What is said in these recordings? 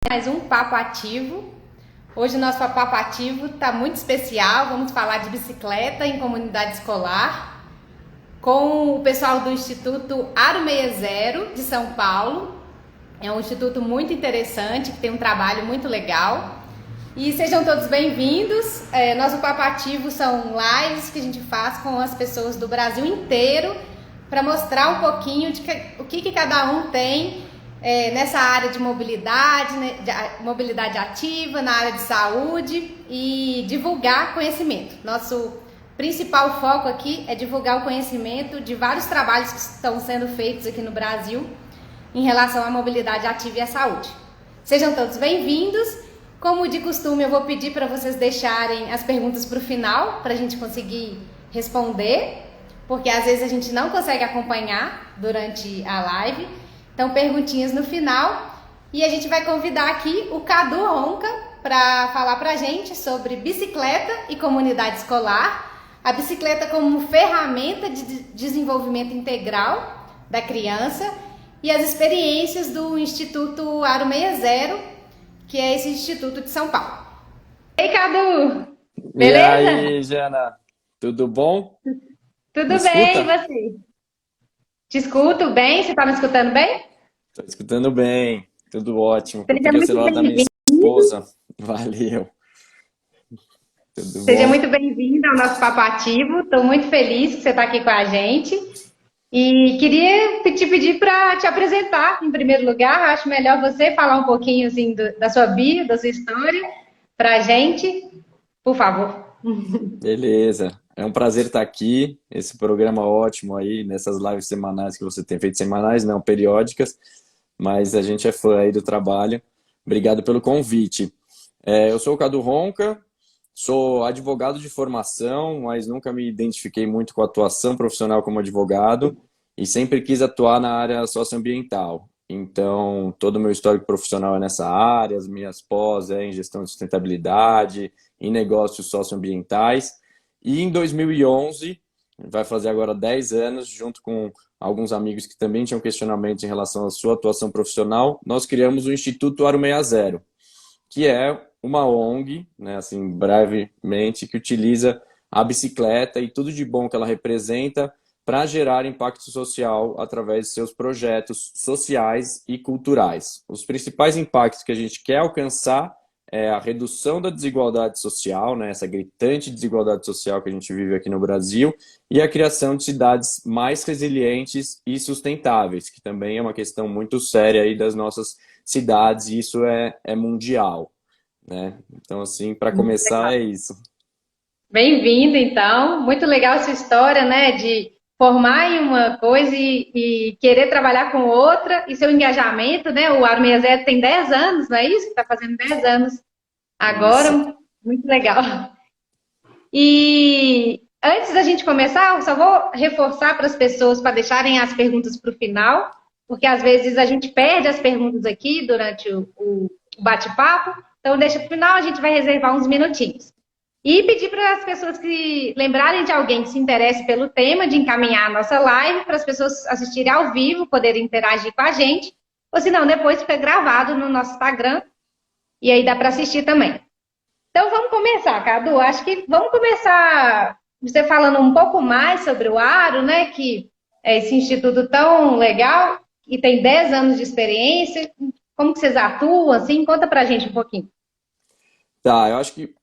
Mais um Papo Ativo. Hoje o nosso Papo Ativo está muito especial. Vamos falar de bicicleta em comunidade escolar com o pessoal do Instituto Aro 60 de São Paulo. É um instituto muito interessante, que tem um trabalho muito legal. E sejam todos bem-vindos. Nosso Papo Ativo são lives que a gente faz com as pessoas do Brasil inteiro para mostrar um pouquinho de o que cada um tem nessa área de mobilidade, né, de mobilidade ativa, na área de saúde e divulgar conhecimento. Nosso principal foco aqui é divulgar o conhecimento de vários trabalhos que estão sendo feitos aqui no Brasil em relação à mobilidade ativa e à saúde. Sejam todos bem-vindos. Como de costume, eu vou pedir para vocês deixarem as perguntas para o final, para a gente conseguir responder, porque às vezes a gente não consegue acompanhar durante a live. Então, perguntinhas no final. E a gente vai convidar aqui o Cadu Ronca para falar para a gente sobre bicicleta e comunidade escolar. A bicicleta como ferramenta de desenvolvimento integral da criança e as experiências do Instituto Aro 60, que é esse Instituto de São Paulo. Ei, Cadu! Beleza? E aí, Jana? Tudo bom? Me Tudo bem, e escuta? você? Te escuto bem? Você está me escutando bem? Tô escutando bem, tudo ótimo. Eu Seja peguei o muito celular da minha bem-vindo. esposa. Valeu, tudo Seja bom? muito bem-vindo ao nosso Papo Ativo. Estou muito feliz que você está aqui com a gente. E queria te pedir para te apresentar, em primeiro lugar. Acho melhor você falar um pouquinho assim, da sua bio, da sua história, para a gente, por favor. Beleza, é um prazer estar aqui. Esse programa ótimo aí, nessas lives semanais que você tem feito, semanais, não, periódicas, mas a gente é fã aí do trabalho. Obrigado pelo convite. Eu sou o Cadu Ronca, sou advogado de formação, mas nunca me identifiquei muito com a atuação profissional como advogado e sempre quis atuar na área socioambiental. Então, todo o meu histórico profissional é nessa área, as minhas pós em gestão de sustentabilidade, em negócios socioambientais. E em 2011, vai fazer agora 10 anos, junto com alguns amigos que também tinham questionamentos em relação à sua atuação profissional, nós criamos o Instituto Aro 60, que é uma ONG, né, assim, brevemente, que utiliza a bicicleta e tudo de bom que ela representa para gerar impacto social através de seus projetos sociais e culturais. Os principais impactos que a gente quer alcançar é a redução da desigualdade social, né, essa gritante desigualdade social que a gente vive aqui no Brasil, e a criação de cidades mais resilientes e sustentáveis, que também é uma questão muito séria aí das nossas cidades, e isso é mundial, né? Então, assim, para Muito começar, legal. é isso. Bem-vindo, então. Muito legal essa história, né, de formar em uma coisa e querer trabalhar com outra, e seu engajamento, né? O Aro 60 tem 10 anos, não é isso? Está fazendo 10 anos Isso. agora. Muito legal. E antes da gente começar, eu só vou reforçar para as pessoas para deixarem as perguntas para o final, porque às vezes a gente perde as perguntas aqui durante o bate-papo. Então, deixa para o final, a gente vai reservar uns minutinhos. E pedir para as pessoas que lembrarem de alguém que se interesse pelo tema, de encaminhar a nossa live, para as pessoas assistirem ao vivo, poderem interagir com a gente, ou se não, depois fica gravado no nosso Instagram, e aí dá para assistir também. Então vamos começar, Cadu. Acho que vamos começar você falando um pouco mais sobre o Aro, né? Que é esse instituto tão legal e tem 10 anos de experiência. Como que vocês atuam, assim? Conta pra gente um pouquinho. Tá, eu acho que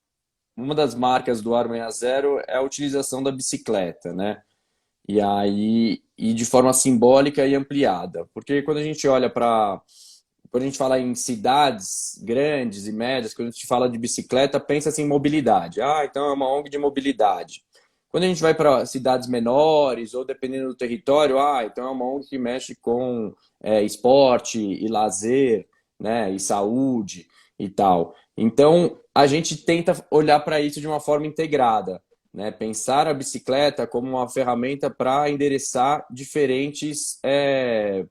uma das marcas do Aro 60 é a utilização da bicicleta, né? E aí, e de forma simbólica e ampliada. Porque quando a gente olha para quando a gente fala em cidades grandes e médias, quando a gente fala de bicicleta, pensa-se em mobilidade. Ah, então é uma ONG de mobilidade. Quando a gente vai para cidades menores, ou dependendo do território, então é uma ONG que mexe com esporte e lazer, né, e saúde e tal. Então, a gente tenta olhar para isso de uma forma integrada, né? Pensar a bicicleta como uma ferramenta para endereçar diferentes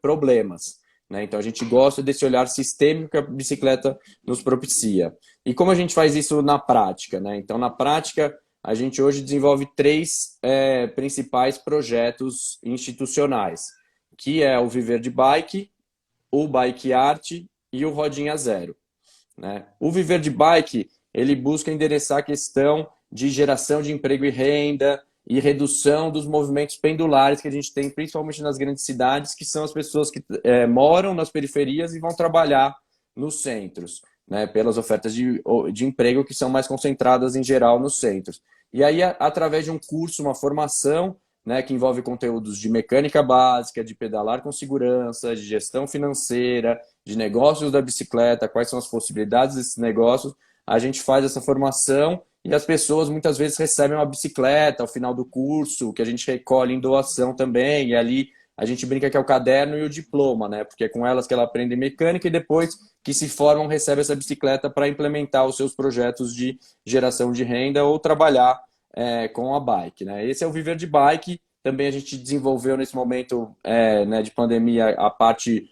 problemas, né? Então, a gente gosta desse olhar sistêmico que a bicicleta nos propicia. E como a gente faz isso na prática, né? Então, na prática, a gente hoje desenvolve três principais projetos institucionais, que é o Viver de Bike, o Bike Art e o Rodinha Zero. né? O Viver de Bike, ele busca endereçar a questão de geração de emprego e renda e redução dos movimentos pendulares que a gente tem, principalmente nas grandes cidades, que são as pessoas que moram nas periferias e vão trabalhar nos centros, né? Pelas ofertas de emprego que são mais concentradas em geral nos centros. E aí, através de um curso, uma formação, né, que envolve conteúdos de mecânica básica, de pedalar com segurança, de gestão financeira, de negócios da bicicleta, quais são as possibilidades desses negócios, a gente faz essa formação e as pessoas muitas vezes recebem uma bicicleta ao final do curso, que a gente recolhe em doação também, e ali a gente brinca que é o caderno e o diploma, né? Porque é com elas que ela aprende mecânica e depois que se formam recebe essa bicicleta para implementar os seus projetos de geração de renda ou trabalhar com a bike, né? Esse é o Viver de Bike. Também a gente desenvolveu nesse momento né, de pandemia a parte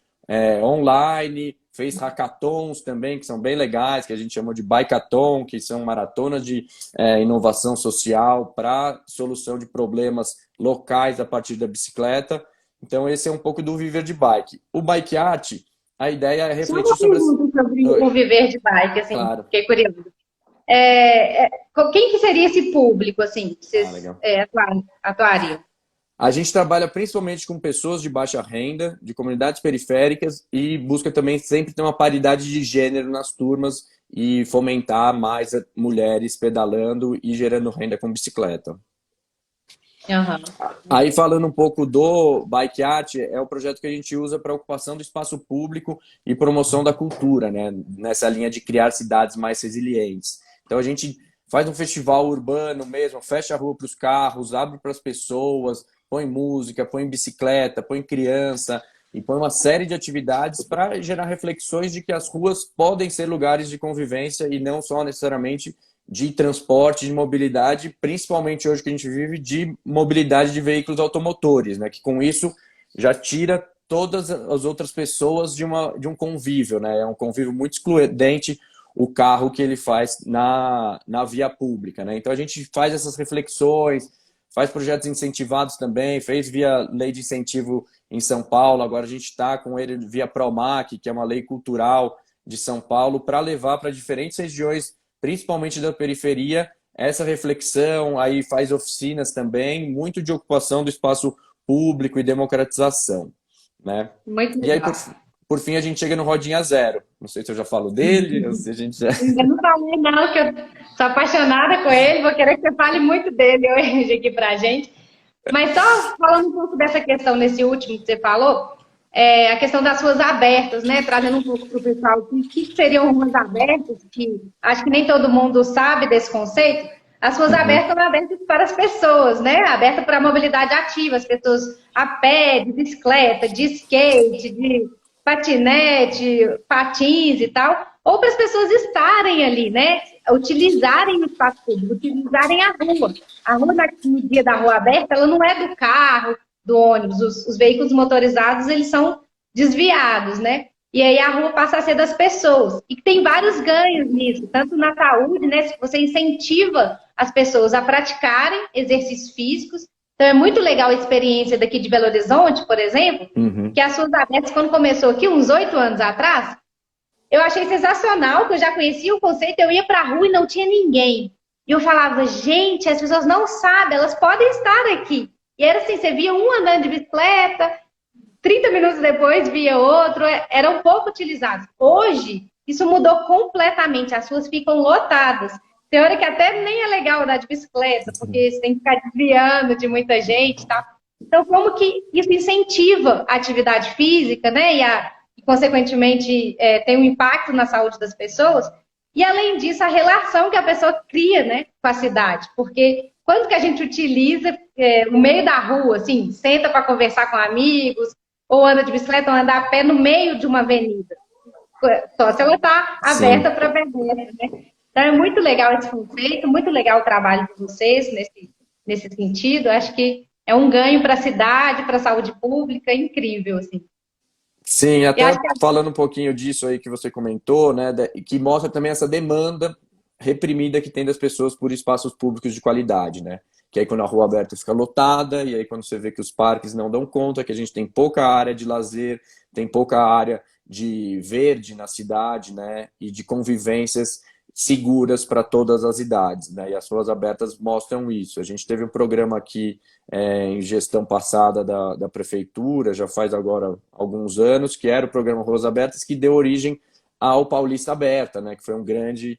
online, fez hackathons também, que são bem legais, que a gente chama de bikeathon, que são maratonas de inovação social para solução de problemas locais a partir da bicicleta. Então esse é um pouco do Viver de Bike. O Bike Art, a ideia é Só refletir uma sobre... pergunta sobre o Viver de Bike, assim, Claro. fiquei curiosa. Quem que seria esse público, assim, que vocês Legal. atuariam? A gente trabalha principalmente com pessoas de baixa renda, de comunidades periféricas e busca também sempre ter uma paridade de gênero nas turmas e fomentar mais mulheres pedalando e gerando renda com bicicleta. Uhum. Aí falando um pouco do Bike Art, é o projeto que a gente usa para ocupação do espaço público e promoção da cultura, né? Nessa linha de criar cidades mais resilientes. Então a gente faz um festival urbano mesmo, fecha a rua para os carros, abre para as pessoas, põe música, põe bicicleta, põe criança e põe uma série de atividades para gerar reflexões de que as ruas podem ser lugares de convivência e não só necessariamente de transporte, de mobilidade, principalmente hoje que a gente vive, de mobilidade de veículos automotores, né? Que com isso já tira todas as outras pessoas de um convívio, né? É um convívio muito excludente o carro que ele faz na via pública, né? Então a gente faz essas reflexões, faz projetos incentivados também, fez via lei de incentivo em São Paulo, agora a gente está com ele via Promac, que é uma lei cultural de São Paulo, para levar para diferentes regiões, principalmente da periferia, essa reflexão, aí faz oficinas também, muito de ocupação do espaço público e democratização, né? Muito E aí, legal. por fim, a gente chega no Rodinha Zero. Não sei se eu já falo dele, ou se a gente já... Ainda não falei, não, que eu sou apaixonada com ele, vou querer que você fale muito dele hoje aqui pra gente. Mas só falando um pouco dessa questão, nesse último que você falou, a questão das ruas abertas, né? Trazendo um pouco para o pessoal, o que seriam ruas abertas, que acho que nem todo mundo sabe desse conceito. As ruas abertas são abertas para as pessoas, né? Abertas para a mobilidade ativa, as pessoas a pé, de bicicleta, de skate, de patinete, patins e tal, ou para as pessoas estarem ali, né? Utilizarem o espaço público, utilizarem a rua. A rua no dia da rua aberta, ela não é do carro, do ônibus. Os veículos motorizados, eles são desviados, né? E aí a rua passa a ser das pessoas. E tem vários ganhos nisso, tanto na saúde, né? Se você incentiva as pessoas a praticarem exercícios físicos. Então é muito legal a experiência daqui de Belo Horizonte, por exemplo, que as ruas abertas, quando começou aqui, uns 8 anos atrás, eu achei sensacional, que eu já conhecia o conceito, eu ia para a rua e não tinha ninguém. E eu falava, gente, as pessoas não sabem, elas podem estar aqui. E era assim, você via um andando de bicicleta, 30 minutos depois via outro, eram pouco utilizados. Hoje, isso mudou completamente, as ruas ficam lotadas. Tem hora que até nem é legal andar de bicicleta, porque você tem que ficar desviando de muita gente, tá? Então, como que isso incentiva a atividade física, né? E consequentemente, tem um impacto na saúde das pessoas. E, além disso, a relação que a pessoa cria, né, com a cidade. Porque quando que a gente utiliza no meio da rua, assim, senta para conversar com amigos, ou anda de bicicleta, ou anda a pé no meio de uma avenida? Só se ela está aberta para pedestre, né? Então, é muito legal esse conceito, muito legal o trabalho de vocês nesse sentido. Acho que é um ganho para a cidade, para a saúde pública, incrível, assim. Sim, até falando um pouquinho disso aí que você comentou, né, que mostra também essa demanda reprimida que tem das pessoas por espaços públicos de qualidade, né? Que aí quando a rua aberta fica lotada, e aí quando você vê que os parques não dão conta, que a gente tem pouca área de lazer, tem pouca área de verde na cidade, né, e de convivências seguras para todas as idades, né, e as ruas abertas mostram isso. A gente teve um programa aqui em gestão passada da prefeitura, já faz agora alguns anos, que era o programa Ruas Abertas, que deu origem ao Paulista Aberta, né, que foi um grande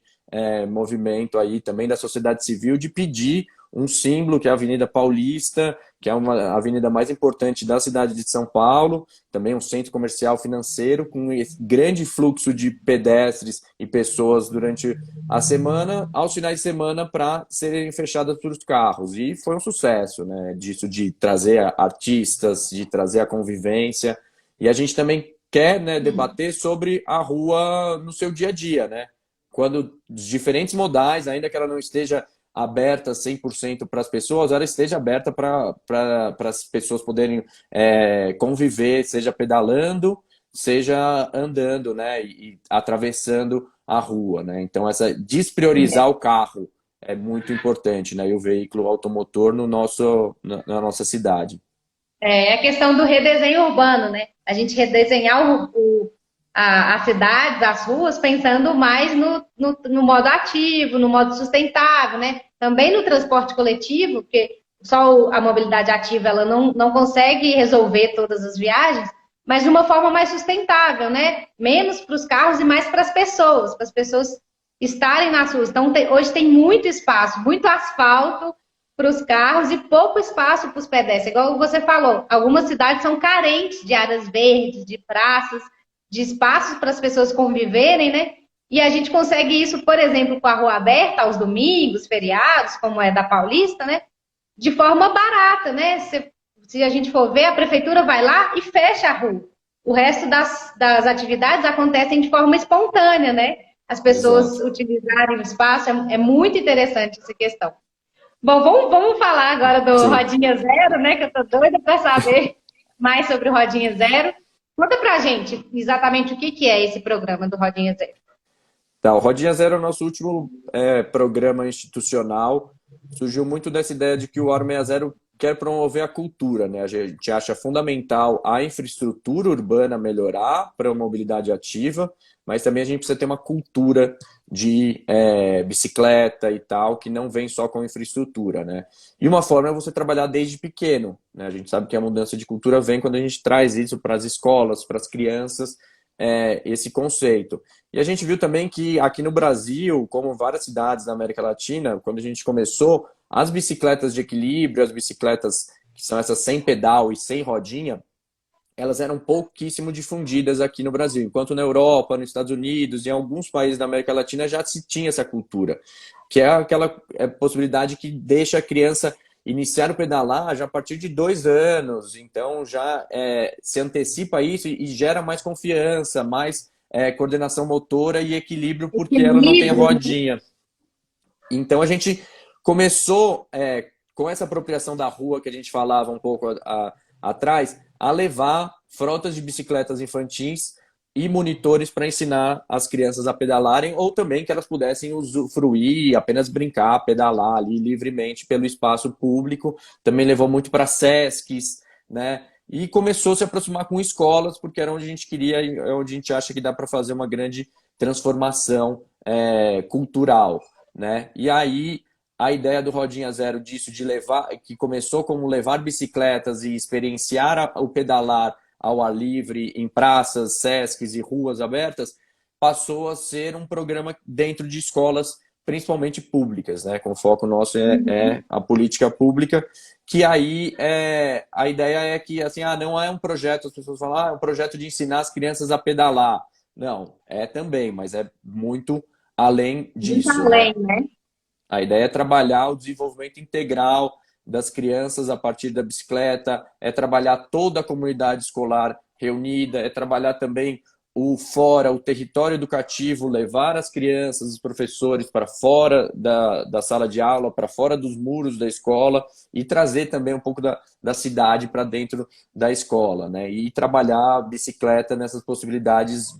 movimento aí também da sociedade civil de pedir um símbolo, que é a Avenida Paulista, que é uma avenida mais importante da cidade de São Paulo, também um centro comercial financeiro, com esse grande fluxo de pedestres e pessoas durante a semana, aos finais de semana, para serem fechadas por carros. E foi um sucesso, né, disso, de trazer artistas, de trazer a convivência. E a gente também quer, né, debater sobre a rua no seu dia a dia, né? Quando os diferentes modais, ainda que ela não esteja aberta 100% para as pessoas, ela esteja aberta para as pessoas poderem conviver, seja pedalando, seja andando, né, e atravessando a rua, né? Então, despriorizar o carro é muito importante, né, e o veículo automotor na nossa cidade. É a questão do redesenho urbano, né? A gente redesenhar as cidades, as ruas, pensando mais no modo ativo, no modo sustentável, né? Também no transporte coletivo, porque só a mobilidade ativa ela não consegue resolver todas as viagens, mas de uma forma mais sustentável, né? Menos para os carros e mais para as pessoas estarem nas ruas. Então, hoje tem muito espaço, muito asfalto para os carros e pouco espaço para os pedestres. Igual você falou, algumas cidades são carentes de áreas verdes, de praças, de espaços para as pessoas conviverem, né? E a gente consegue isso, por exemplo, com a rua aberta aos domingos, feriados, como é da Paulista, né? De forma barata, né? Se a gente for ver, a prefeitura vai lá e fecha a rua. O resto das atividades acontecem de forma espontânea, né? As pessoas utilizarem o espaço, é muito interessante essa questão. Bom, vamos falar agora do Rodinha Zero, né? Que eu tô doida para saber mais sobre o Rodinha Zero. Conta pra gente exatamente o que é esse programa do Rodinha Zero. Tá, o Rodinha Zero é o nosso último programa institucional. Surgiu muito dessa ideia de que o Aro 60 quer promover a cultura, né? A gente acha fundamental a infraestrutura urbana melhorar para a mobilidade ativa, mas também a gente precisa ter uma cultura de bicicleta e tal, que não vem só com infraestrutura, né? E uma forma é você trabalhar desde pequeno, né? A gente sabe que a mudança de cultura vem quando a gente traz isso para as escolas, para as crianças, esse conceito. E a gente viu também que aqui no Brasil, como várias cidades da América Latina, quando a gente começou, as bicicletas de equilíbrio, as bicicletas que são essas sem pedal e sem rodinha, elas eram pouquíssimo difundidas aqui no Brasil, enquanto na Europa, nos Estados Unidos e em alguns países da América Latina já se tinha essa cultura, que é aquela possibilidade que deixa a criança iniciar o pedalar já a partir de 2 anos, então já se antecipa isso e gera mais confiança, mais coordenação motora e equilíbrio, porque ela não tem rodinha. Então a gente começou, com essa apropriação da rua que a gente falava um pouco atrás, a levar frotas de bicicletas infantis e monitores para ensinar as crianças a pedalarem, ou também que elas pudessem usufruir, apenas brincar, pedalar ali livremente pelo espaço público. Também levou muito para SESCs, né? E começou a se aproximar com escolas, porque era onde a gente queria, onde a gente acha que dá para fazer uma grande transformação cultural, né? E aí a ideia do Rodinha Zero disso, de levar, que começou como levar bicicletas e experienciar o pedalar ao ar livre em praças, sescs e ruas abertas, passou a ser um programa dentro de escolas, principalmente públicas, né? Com o foco nosso é a política pública, que aí a ideia é que assim, não é um projeto, as pessoas falam, é um projeto de ensinar as crianças a pedalar. Não, também, mas é muito além disso. Muito além, né? A ideia é trabalhar o desenvolvimento integral das crianças a partir da bicicleta, é trabalhar toda a comunidade escolar reunida, é trabalhar também o território educativo, levar as crianças, os professores para fora da sala de aula, para fora dos muros da escola e trazer também um pouco da cidade para dentro da escola, né? E trabalhar a bicicleta nessas possibilidades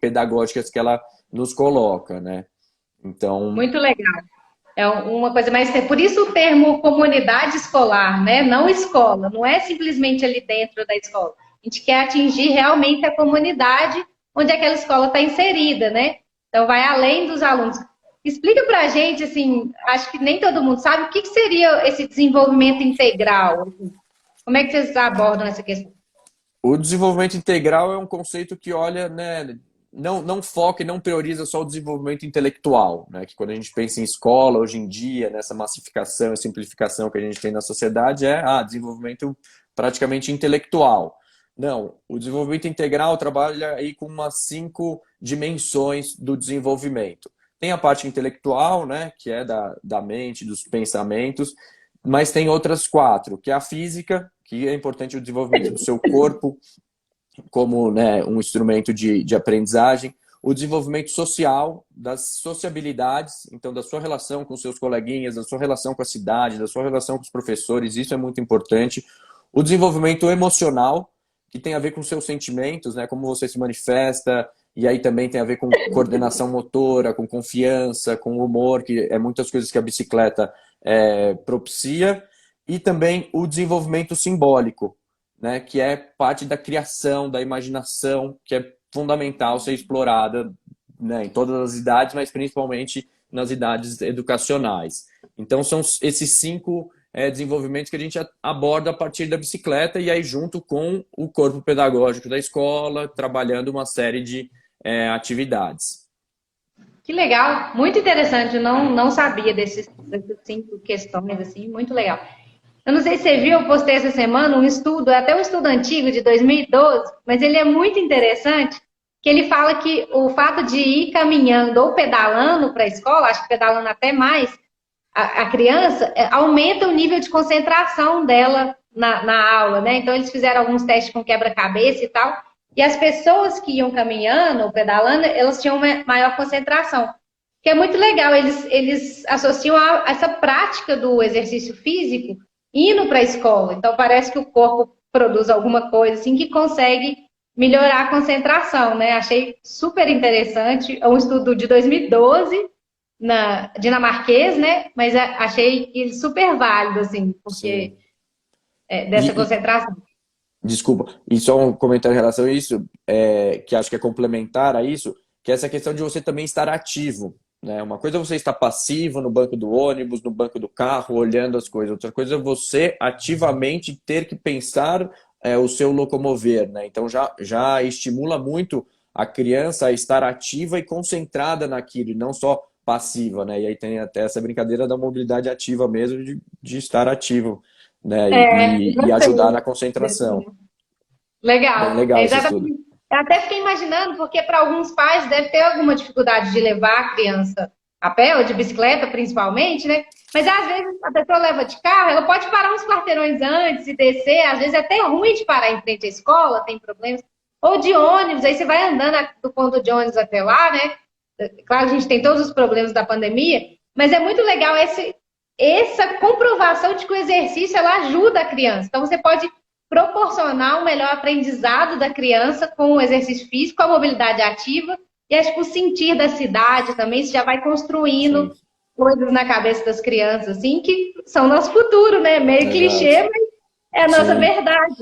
pedagógicas que ela nos coloca, né? Então... Muito legal. É uma coisa mais... Por isso o termo comunidade escolar, né? Não escola, não é simplesmente ali dentro da escola. A gente quer atingir realmente a comunidade onde aquela escola está inserida, né? Então, vai além dos alunos. Explica para a gente, assim, acho que nem todo mundo sabe, o que seria esse desenvolvimento integral? Como é que vocês abordam essa questão? O desenvolvimento integral é um conceito que olha, né, não foca e não prioriza só o desenvolvimento intelectual, né? Que quando a gente pensa em escola, hoje em dia, nessa massificação e simplificação que a gente tem na sociedade, desenvolvimento praticamente intelectual. Não, o desenvolvimento integral trabalha aí com umas 5 dimensões do desenvolvimento. Tem a parte intelectual, né, que é da mente, dos pensamentos, mas tem outras 4, que é a física, que é importante o desenvolvimento do seu corpo como, né, um instrumento de aprendizagem, o desenvolvimento social, das sociabilidades, então da sua relação com seus coleguinhas, da sua relação com a cidade, da sua relação com os professores, isso é muito importante. O desenvolvimento emocional, que tem a ver com seus sentimentos, né, como você se manifesta, e aí também tem a ver com coordenação motora, com confiança, com humor, que é muitas coisas que a bicicleta propicia. E também o desenvolvimento simbólico, né, que é parte da criação, da imaginação, que é fundamental ser explorada, né, em todas as idades, mas principalmente nas idades educacionais. Então, são esses 5 desenvolvimentos que a gente aborda a partir da bicicleta e aí junto com o corpo pedagógico da escola, trabalhando uma série de atividades. Que legal, muito interessante, eu não sabia dessas 5 questões, assim, muito legal. Eu não sei se você viu, eu postei essa semana um estudo, até um estudo antigo de 2012, mas ele é muito interessante, que ele fala que o fato de ir caminhando ou pedalando para a escola, acho que pedalando até mais, a criança aumenta o nível de concentração dela na aula, né? Então eles fizeram alguns testes com quebra-cabeça e tal, e as pessoas que iam caminhando ou pedalando, elas tinham uma maior concentração. Que é muito legal, eles associam a essa prática do exercício físico indo para a escola. Então, parece que o corpo produz alguma coisa assim que consegue melhorar a concentração, né? Achei super interessante. É um estudo de 2012, dinamarquês, né? Mas achei ele super válido, assim, porque dessa concentração. Desculpa, e só um comentário em relação a isso, que acho que é complementar a isso, que é essa questão de você também estar ativo. Né? Uma coisa é você estar passivo no banco do ônibus, no banco do carro, olhando as coisas. Outra coisa é você ativamente ter que pensar o seu locomover. Né? Então já estimula muito a criança a estar ativa e concentrada naquilo, e não só passiva. Né? E aí tem até essa brincadeira da mobilidade ativa mesmo, de estar ativo, né? E ajudar na concentração. Legal. Bem legal esse estudo. Eu até fiquei imaginando, porque para alguns pais deve ter alguma dificuldade de levar a criança a pé ou de bicicleta, principalmente, né? Mas às vezes a pessoa leva de carro, ela pode parar uns quarteirões antes e descer, às vezes é até ruim de parar em frente à escola, tem problemas. Ou de ônibus, aí você vai andando do ponto de ônibus até lá, né? Claro, a gente tem todos os problemas da pandemia, mas é muito legal essa comprovação de que o exercício ela ajuda a criança. Então você pode proporcionar um melhor aprendizado da criança com o exercício físico, a mobilidade ativa e acho que o sentir da cidade também, você já vai construindo coisas na cabeça das crianças, assim, que são nosso futuro, né? Meio clichê, mas é a nossa verdade.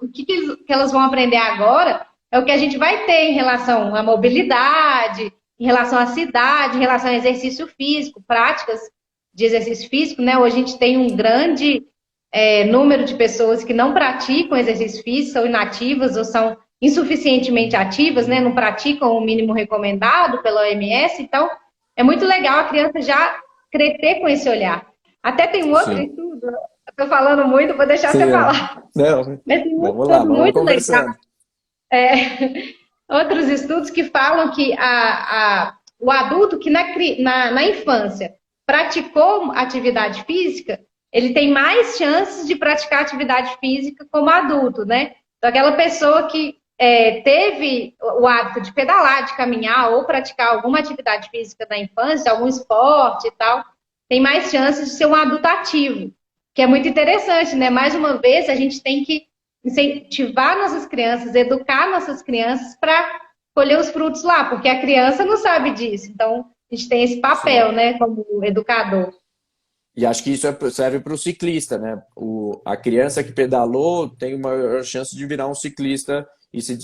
O que elas vão aprender agora é o que a gente vai ter em relação à mobilidade, em relação à cidade, em relação ao exercício físico, práticas de exercício físico, né? Hoje a gente tem um grande número de pessoas que não praticam exercício físico, são inativas ou são insuficientemente ativas, né? Não praticam o mínimo recomendado pela OMS. Então, é muito legal a criança já crescer com esse olhar. Até tem um outro estudo, eu estou falando muito, vou deixar você falar. Não, mas tem vamos lá, vamos conversando. Outros estudos que falam que o adulto que na infância praticou atividade física, ele tem mais chances de praticar atividade física como adulto, né? Então, aquela pessoa que teve o hábito de pedalar, de caminhar ou praticar alguma atividade física na infância, algum esporte e tal, tem mais chances de ser um adulto ativo, que é muito interessante, né? Mais uma vez, a gente tem que incentivar nossas crianças, educar nossas crianças para colher os frutos lá, porque a criança não sabe disso. Então, a gente tem esse papel, né, como educador. E acho que isso serve para o ciclista, né? A criança que pedalou tem uma maior chance de virar um ciclista e se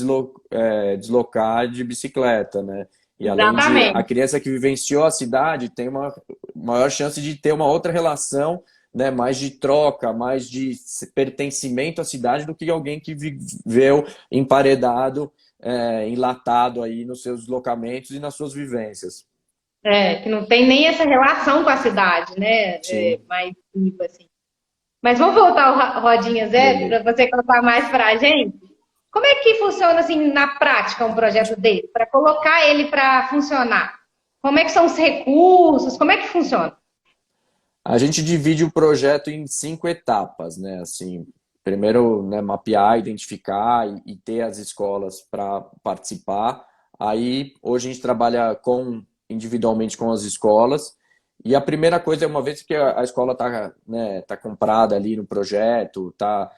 deslocar de bicicleta, né? E além de a Exatamente. criança que vivenciou a cidade tem uma maior chance de ter uma outra relação, né? Mais de troca, mais de pertencimento à cidade do que alguém que viveu emparedado, enlatado aí nos seus deslocamentos e nas suas vivências. Que não tem nem essa relação com a cidade, né? Sim, Mais viva, assim. Mas vamos voltar ao Rodinha Zero beleza. para você contar mais para a gente. Como é que funciona assim na prática um projeto desse? Para colocar ele para funcionar? Como é que são os recursos? Como é que funciona? A gente divide o projeto em 5 etapas, né? Assim, primeiro, né, mapear, identificar e ter as escolas para participar. Aí, hoje a gente trabalha individualmente com as escolas. E a primeira coisa é, uma vez que a escola está, né, tá comprada ali no projeto, está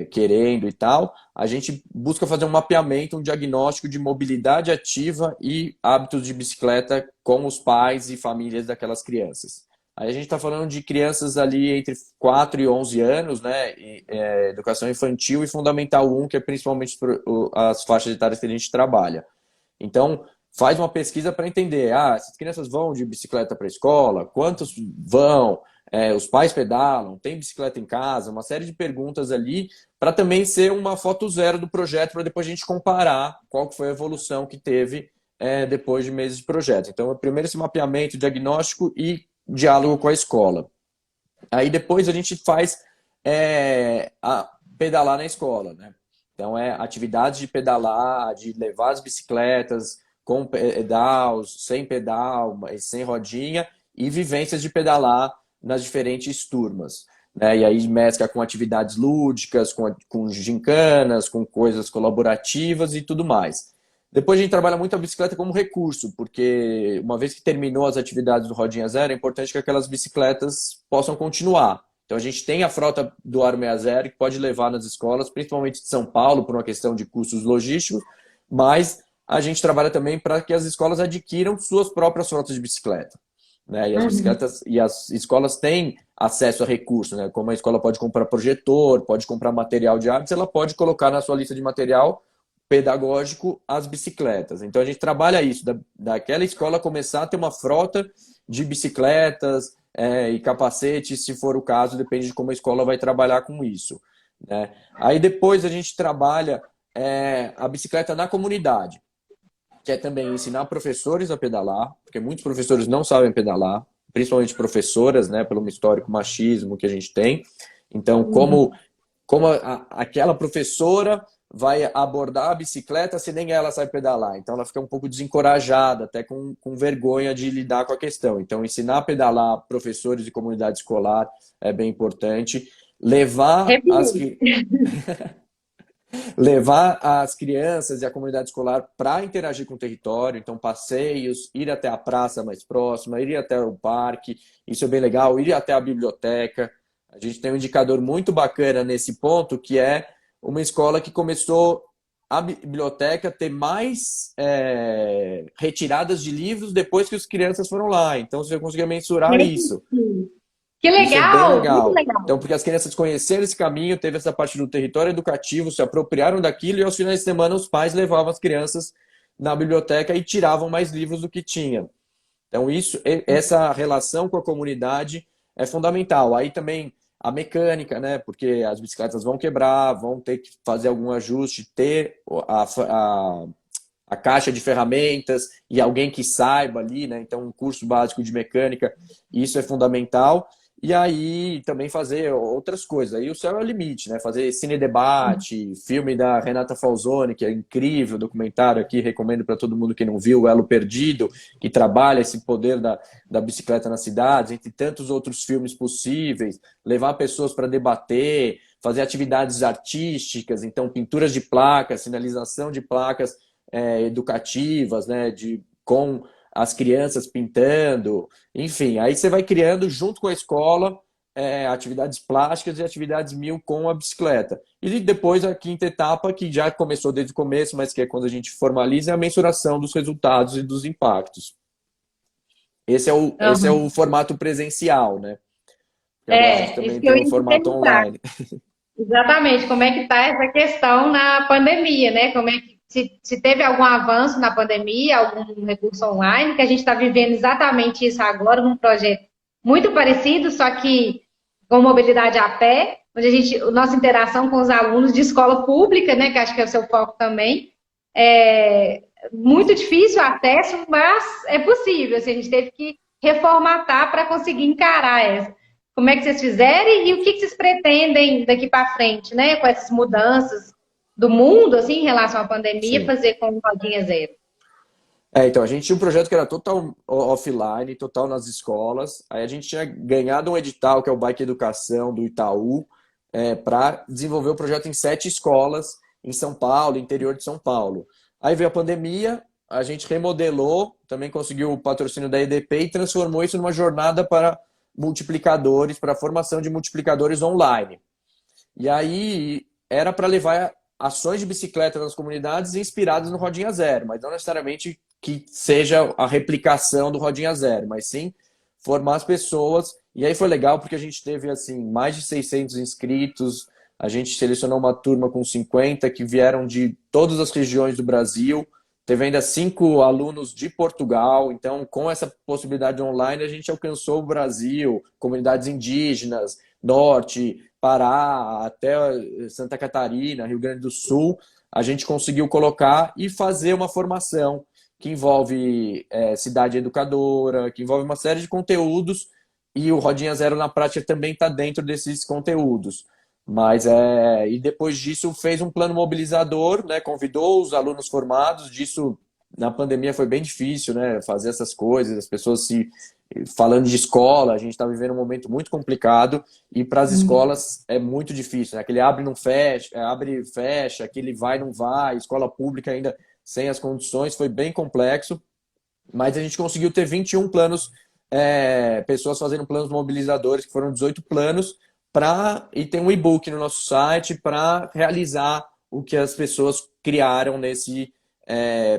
querendo e tal, a gente busca fazer um mapeamento, um diagnóstico de mobilidade ativa e hábitos de bicicleta com os pais e famílias daquelas crianças. Aí a gente está falando de crianças ali entre 4 e 11 anos, né? Educação infantil e fundamental 1, que é principalmente as faixas etárias que a gente trabalha. Então, faz uma pesquisa para entender, essas crianças vão de bicicleta para a escola? Quantos vão? Os pais pedalam? Tem bicicleta em casa? Uma série de perguntas ali para também ser uma foto zero do projeto, para depois a gente comparar qual foi a evolução que teve depois de meses de projeto. Então, primeiro esse mapeamento, diagnóstico e diálogo com a escola. Aí depois a gente faz pedalar na escola, né? Então, atividades de pedalar, de levar as bicicletas com pedais, sem pedal, mas sem rodinha, e vivências de pedalar nas diferentes turmas. Né? E aí mescla com atividades lúdicas, com gincanas, com coisas colaborativas e tudo mais. Depois a gente trabalha muito a bicicleta como recurso, porque uma vez que terminou as atividades do Rodinha Zero, é importante que aquelas bicicletas possam continuar. Então a gente tem a frota do Aro 60 que pode levar nas escolas, principalmente de São Paulo, por uma questão de custos logísticos, mas a gente trabalha também para que as escolas adquiram suas próprias frotas de bicicleta. Né? E as Uhum. bicicletas e as escolas têm acesso a recursos, né? Como a escola pode comprar projetor, pode comprar material de artes, ela pode colocar na sua lista de material pedagógico as bicicletas. Então a gente trabalha isso, daquela escola começar a ter uma frota de bicicletas e capacetes, se for o caso, depende de como a escola vai trabalhar com isso. Né? Aí depois a gente trabalha a bicicleta na comunidade, que é também ensinar professores a pedalar, porque muitos professores não sabem pedalar, principalmente professoras, né, pelo histórico machismo que a gente tem. Então, como aquela professora vai abordar a bicicleta se nem ela sabe pedalar. Então ela fica um pouco desencorajada, até com vergonha de lidar com a questão. Então ensinar a pedalar professores de comunidade escolar é bem importante. Levar as crianças e a comunidade escolar para interagir com o território, então passeios, ir até a praça mais próxima, ir até o parque, isso é bem legal, ir até a biblioteca. A gente tem um indicador muito bacana nesse ponto, que é uma escola que começou a biblioteca ter mais retiradas de livros depois que as crianças foram lá. Então você conseguia mensurar isso. Que Isso é bem legal, muito legal. legal. Então, porque as crianças conheceram esse caminho, teve essa parte do território educativo, se apropriaram daquilo e aos finais de semana os pais levavam as crianças na biblioteca e tiravam mais livros do que tinha. Então, essa relação com a comunidade é fundamental. Aí também a mecânica, né? Porque as bicicletas vão quebrar, vão ter que fazer algum ajuste, ter a caixa de ferramentas e alguém que saiba ali, né? Então, um curso básico de mecânica, isso é fundamental. E aí também fazer outras coisas. Aí o céu é o limite, né? Fazer cine debate, filme da Renata Falzoni, que é incrível, documentário aqui, recomendo para todo mundo que não viu, O Elo Perdido, que trabalha esse poder da bicicleta nas cidades, entre tantos outros filmes possíveis, levar pessoas para debater, fazer atividades artísticas, então pinturas de placas, sinalização de placas educativas, né? Com as crianças pintando, enfim, aí você vai criando junto com a escola atividades plásticas e atividades mil com a bicicleta. E depois a quinta etapa, que já começou desde o começo, mas que é quando a gente formaliza, é a mensuração dos resultados e dos impactos. Esse é o formato presencial, né? E agora a gente Isso também que eu tem o ia te formato perguntar. online. Exatamente, como é que está essa questão na pandemia, né? Como é que se teve algum avanço na pandemia, algum recurso online, que a gente está vivendo exatamente isso agora num projeto muito parecido, só que com mobilidade a pé, onde a nossa interação com os alunos de escola pública, né? Que acho que é o seu foco também, é muito difícil o acesso, mas é possível. Assim, a gente teve que reformatar para conseguir encarar essa. Como é que vocês fizeram e o que vocês pretendem daqui para frente, né? Com essas mudanças do mundo, assim, em relação à pandemia, Sim. fazer com o Rodinha Zero. Então, a gente tinha um projeto que era total offline, total nas escolas. Aí a gente tinha ganhado um edital, que é o Bike Educação, do Itaú, para desenvolver o projeto em 7 escolas em São Paulo, interior de São Paulo. Aí veio a pandemia, a gente remodelou, também conseguiu o patrocínio da EDP e transformou isso numa jornada para multiplicadores, para a formação de multiplicadores online. E aí era para levar ações de bicicleta nas comunidades inspiradas no Rodinha Zero, mas não necessariamente que seja a replicação do Rodinha Zero, mas sim formar as pessoas. E aí foi legal porque a gente teve assim mais de 600 inscritos, a gente selecionou uma turma com 50 que vieram de todas as regiões do Brasil, teve ainda 5 alunos de Portugal, então com essa possibilidade online a gente alcançou o Brasil, comunidades indígenas, Norte, Pará, até Santa Catarina, Rio Grande do Sul, a gente conseguiu colocar e fazer uma formação que envolve cidade educadora, que envolve uma série de conteúdos, e o Rodinha Zero na prática também está dentro desses conteúdos. Mas e depois disso fez um plano mobilizador, né? Convidou os alunos formados. Disso na pandemia foi bem difícil, né? Fazer essas coisas, as pessoas se falando de escola, a gente está vivendo um momento muito complicado e para as escolas é muito difícil, né? Aquele abre e não fecha, abre e fecha, aquele vai e não vai, escola pública ainda sem as condições, foi bem complexo, mas a gente conseguiu ter 21 planos, pessoas fazendo planos mobilizadores, que foram 18 planos, e tem um e-book no nosso site para realizar o que as pessoas criaram nesse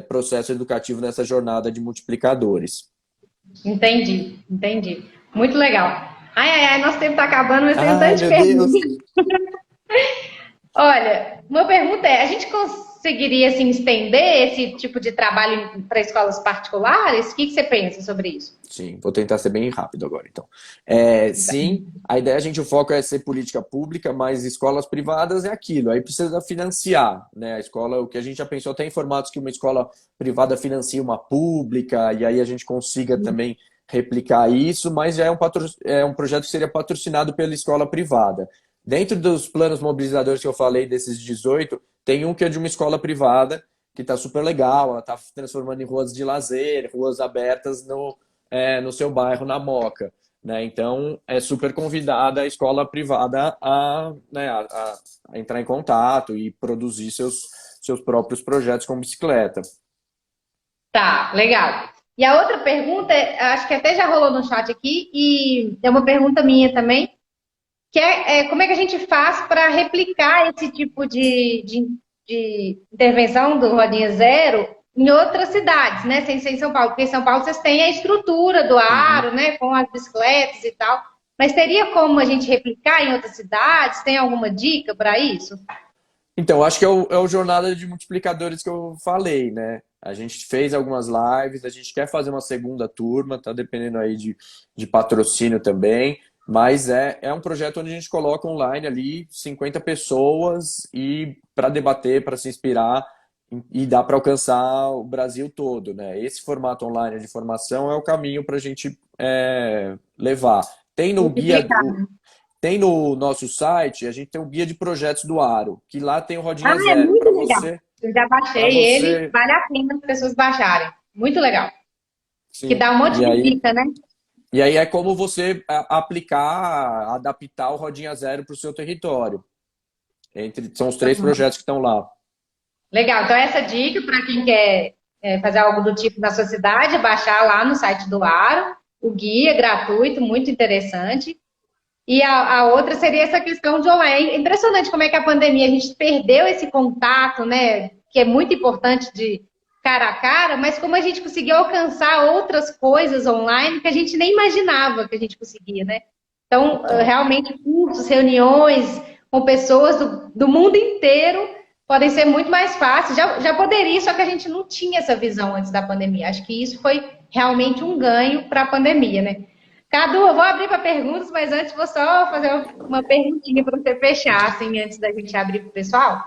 processo educativo, nessa jornada de multiplicadores. Entendi, entendi. Muito legal. Ai, nosso tempo está acabando, mas tem um tanto de Ai, meu Deus. perguntas. Olha, uma pergunta a gente conseguiria assim, estender esse tipo de trabalho para escolas particulares? O que você pensa sobre isso? Sim, vou tentar ser bem rápido agora, então. Sim, a ideia, o foco é ser política pública, mas escolas privadas é aquilo, aí precisa financiar, né? A escola, o que a gente já pensou até em formatos que uma escola privada financia uma pública, e aí a gente consiga também replicar isso, mas já é um projeto que seria patrocinado pela escola privada. Dentro dos planos mobilizadores que eu falei, desses 18, tem um que é de uma escola privada, que está super legal, ela está transformando em ruas de lazer, ruas abertas no seu bairro, na Moca. Né? Então, é super convidada a escola privada a entrar em contato e produzir seus próprios projetos com bicicleta. Tá, legal. E a outra pergunta, acho que até já rolou no chat aqui, e é uma pergunta minha também, que como é que a gente faz para replicar esse tipo de intervenção do Rodinha Zero em outras cidades, né? Sem ser em São Paulo, porque em São Paulo vocês têm a estrutura do aro, né? Com as bicicletas e tal. Mas teria como a gente replicar em outras cidades? Tem alguma dica para isso? Então, acho que é o jornada de multiplicadores que eu falei, né? A gente fez algumas lives, a gente quer fazer uma segunda turma, tá dependendo aí de patrocínio também. Mas é um projeto onde a gente coloca online ali 50 pessoas e para debater, para se inspirar e dá para alcançar o Brasil todo, né? Esse formato online de formação é o caminho para a gente levar. Tem no nosso site, a gente tem o guia de projetos do Aro, que lá tem o Rodinha Zero. É muito legal. Eu já baixei ele, vale a pena as pessoas baixarem. Muito legal. Sim. Que dá um monte de dica, né? E aí é como você aplicar, adaptar o Rodinha Zero para o seu território. São os 3 projetos que estão lá. Legal. Então, essa dica para quem quer fazer algo do tipo na sua cidade, baixar lá no site do Aro, o guia gratuito, muito interessante. E a outra seria essa questão de online. É impressionante como é que a pandemia, a gente perdeu esse contato, né? Que é muito importante de cara a cara, mas como a gente conseguiu alcançar outras coisas online que a gente nem imaginava que a gente conseguia, né? Então, realmente, cursos, reuniões, com pessoas do mundo inteiro podem ser muito mais fáceis. Já poderia, só que a gente não tinha essa visão antes da pandemia. Acho que isso foi realmente um ganho para a pandemia, né? Cadu, eu vou abrir para perguntas, mas antes vou só fazer uma perguntinha para você fechar, assim, antes da gente abrir para o pessoal.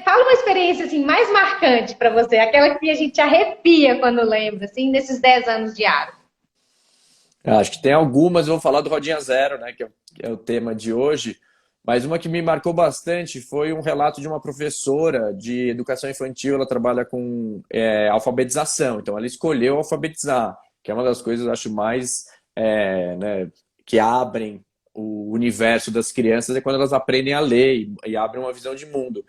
Fala uma experiência assim, mais marcante para você, aquela que a gente arrepia quando lembra, assim, desses 10 anos de Aro. Acho que tem algumas, eu vou falar do Rodinha Zero, né, que é o tema de hoje, mas uma que me marcou bastante foi um relato de uma professora de educação infantil. Ela trabalha com alfabetização, então ela escolheu alfabetizar, que é uma das coisas, acho, mais né, que abrem o universo das crianças, é quando elas aprendem a ler e abrem uma visão de mundo.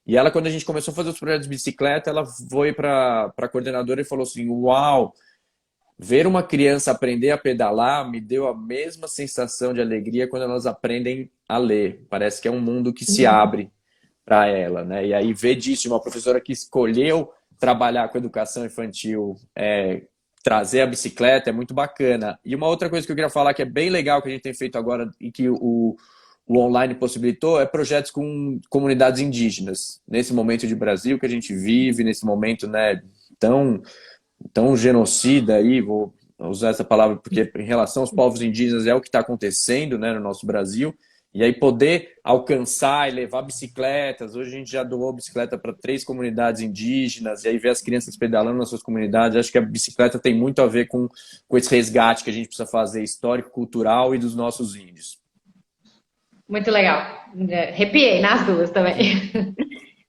E ela, quando a gente começou a fazer os projetos de bicicleta, ela foi para a coordenadora e falou assim: uau, ver uma criança aprender a pedalar me deu a mesma sensação de alegria quando elas aprendem a ler. Parece que é um mundo que se abre para ela, né? E aí ver disso de uma professora que escolheu trabalhar com educação infantil, trazer a bicicleta, é muito bacana. E uma outra coisa que eu queria falar que é bem legal que a gente tem feito agora e que o online possibilitou é projetos com comunidades indígenas. Nesse momento de Brasil que a gente vive, nesse momento, né, tão genocida aí, vou usar essa palavra porque em relação aos povos indígenas é o que está acontecendo, né, no nosso Brasil. E aí poder alcançar e levar bicicletas. Hoje a gente já doou bicicleta para 3 comunidades indígenas, e aí ver as crianças pedalando nas suas comunidades. Acho que a bicicleta tem muito a ver com esse resgate que a gente precisa fazer, histórico, cultural e dos nossos índios. Muito legal. Arrepiei nas duas também.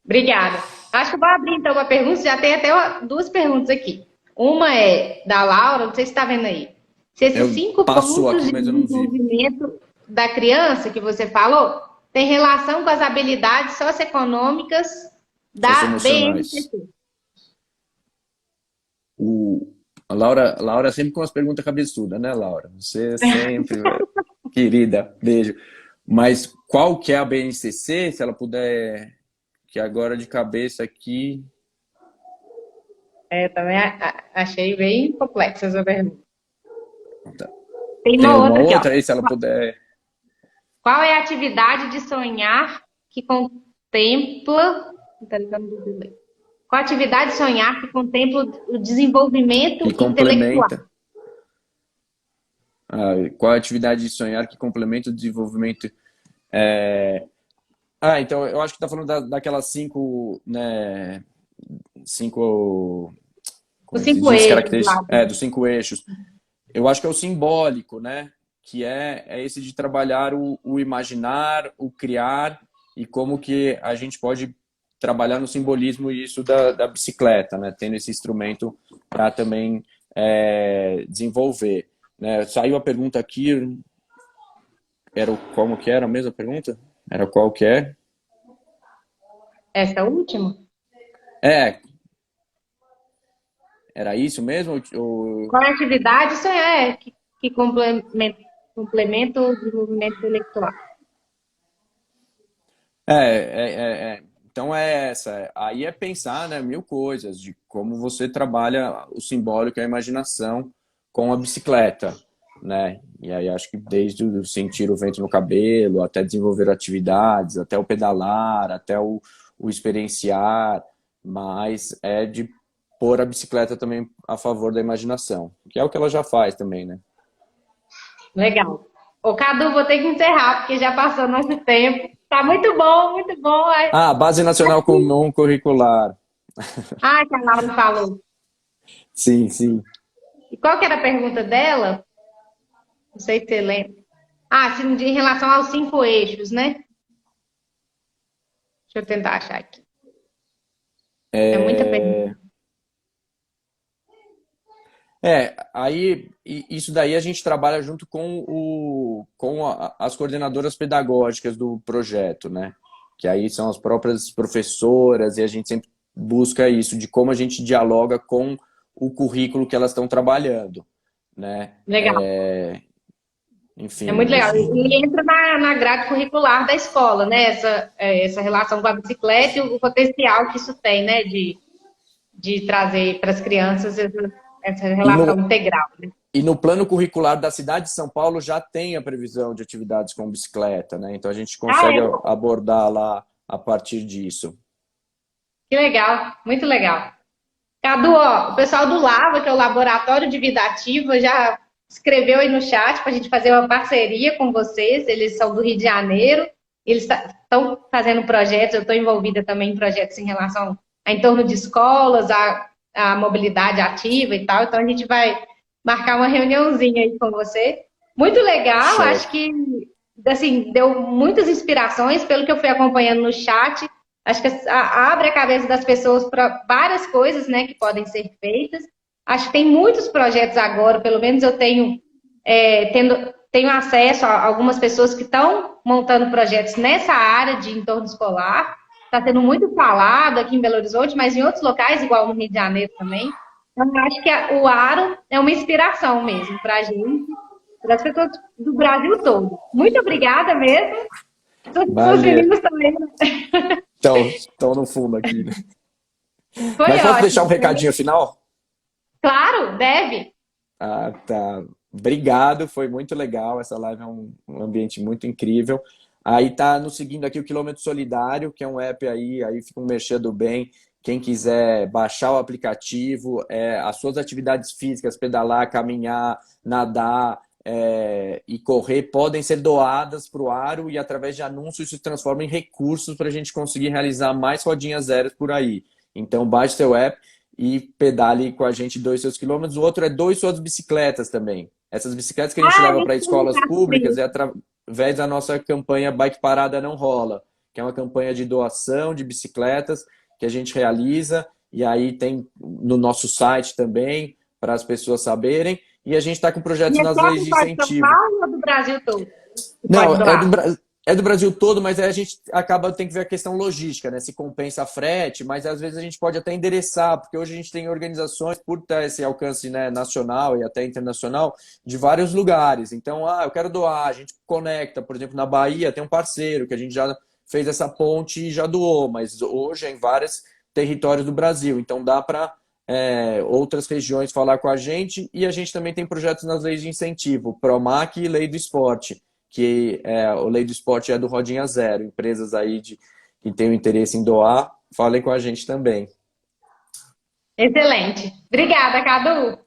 Obrigada. Acho que eu vou abrir então uma pergunta. Já tem até 2 perguntas aqui. Uma é da Laura, não sei se está vendo aí. Se esses 5 pontos de desenvolvimento da criança que você falou tem relação com as habilidades socioeconômicas da BNCC. A Laura sempre com umas perguntas cabeçudas, né, Laura? Você sempre, querida, beijo. Mas qual que é a BNCC, se ela puder, que agora de cabeça aqui... Também achei bem complexa essa pergunta. Tá. Tem uma outra aí, se ela puder... Qual é a atividade de sonhar que contempla... Qual a atividade de sonhar que contempla o desenvolvimento intelectual? Qual a atividade de sonhar que complementa o desenvolvimento... então eu acho que está falando daquelas 5, né? 5... Os 5 eixos. Dos 5 eixos. Eu acho que é o simbólico, né? Que é esse de trabalhar o imaginar, o criar, e como que a gente pode trabalhar no simbolismo isso da bicicleta, né? Tendo esse instrumento para também desenvolver. Né? Saiu a pergunta aqui, como que era a mesma pergunta? Era qual que é? Essa última? Era isso mesmo? Qual é a atividade sonhar que complementa o desenvolvimento intelectual? Então aí é pensar, né, 1000 coisas de como você trabalha o simbólico e a imaginação com a bicicleta, né? E aí acho que desde o sentir o vento no cabelo, até desenvolver atividades, até o pedalar, até o experienciar, mas é de pôr a bicicleta também a favor da imaginação, que é o que ela já faz também, né? Legal. Ô, Cadu, vou ter que encerrar, porque já passou nosso tempo. Tá muito bom, muito bom. Base Nacional Comum Curricular. Que a Laura falou. Sim, sim. E qual que era a pergunta dela? Não sei se você lembra. Em relação aos 5 eixos, né? Deixa eu tentar achar aqui. É muita pergunta. Aí isso daí a gente trabalha junto com as coordenadoras pedagógicas do projeto, né? Que aí são as próprias professoras, e a gente sempre busca isso, de como a gente dialoga com o currículo que elas estão trabalhando, né? Legal. Enfim. É muito legal. E entra na grade curricular da escola, né? Essa relação com a bicicleta e o potencial que isso tem, né? De trazer para as crianças essa relação integral, né? E no plano curricular da cidade de São Paulo já tem a previsão de atividades com bicicleta, né? Então a gente consegue abordar lá a partir disso. Que legal, muito legal. Cadu, ó, o pessoal do Lava, que é o Laboratório de Vida Ativa, já escreveu aí no chat para a gente fazer uma parceria com vocês. Eles são do Rio de Janeiro, eles estão fazendo projetos, eu estou envolvida também em projetos em relação a em torno de escolas, a mobilidade ativa e tal. Então a gente vai marcar uma reuniãozinha aí com você. Muito legal, Show. Acho que assim, deu muitas inspirações pelo que eu fui acompanhando no chat. Acho que abre a cabeça das pessoas para várias coisas, né, que podem ser feitas. Acho que tem muitos projetos agora, pelo menos eu tenho acesso a algumas pessoas que estão montando projetos nessa área de entorno escolar. Está sendo muito falado aqui em Belo Horizonte, mas em outros locais, igual no Rio de Janeiro também. Então, acho que o Aro é uma inspiração mesmo para a gente, para as pessoas do Brasil todo. Muito obrigada mesmo. Os meninos também. Estão no fundo aqui, né? Foi Mas posso ótimo, deixar um recadinho final? Claro, deve. Ah, tá. Obrigado, foi muito legal. Essa live é um ambiente muito incrível. Aí tá nos seguindo aqui o Quilômetro Solidário, que é um app aí fica um merchan do bem. Quem quiser baixar o aplicativo, as suas atividades físicas, pedalar, caminhar, nadar e correr, podem ser doadas para o Aro e através de anúncios isso se transforma em recursos para a gente conseguir realizar mais rodinhas zeros por aí. Então baixe seu app e pedale com a gente 2 seus quilômetros. O outro é 2 suas bicicletas também. Essas bicicletas que a gente leva para escolas públicas é através da nossa campanha Bike Parada Não Rola, que é uma campanha de doação de bicicletas que a gente realiza, e aí tem no nosso site também, para as pessoas saberem, e a gente está com projetos nas leis de incentivo. São Paulo ou do Brasil todo? Não, é do Brasil todo, mas aí a gente tem que ver a questão logística, né? Se compensa frete, mas às vezes a gente pode até endereçar, porque hoje a gente tem organizações, por ter esse alcance, né, nacional e até internacional, de vários lugares. Então, eu quero doar, a gente conecta, por exemplo, na Bahia tem um parceiro que a gente já fez essa ponte e já doou, mas hoje é em vários territórios do Brasil. Então dá para outras regiões falar com a gente, e a gente também tem projetos nas leis de incentivo, PROMAC e Lei do Esporte, que a Lei do Esporte é do Rodinha Zero. Empresas aí que têm o interesse em doar, falem com a gente também. Excelente. Obrigada, Cadu.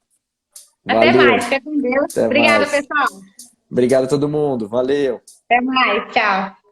Valeu. Até mais. Fica com Deus. Obrigada, pessoal. Obrigado a todo mundo. Valeu. Até mais. Tchau.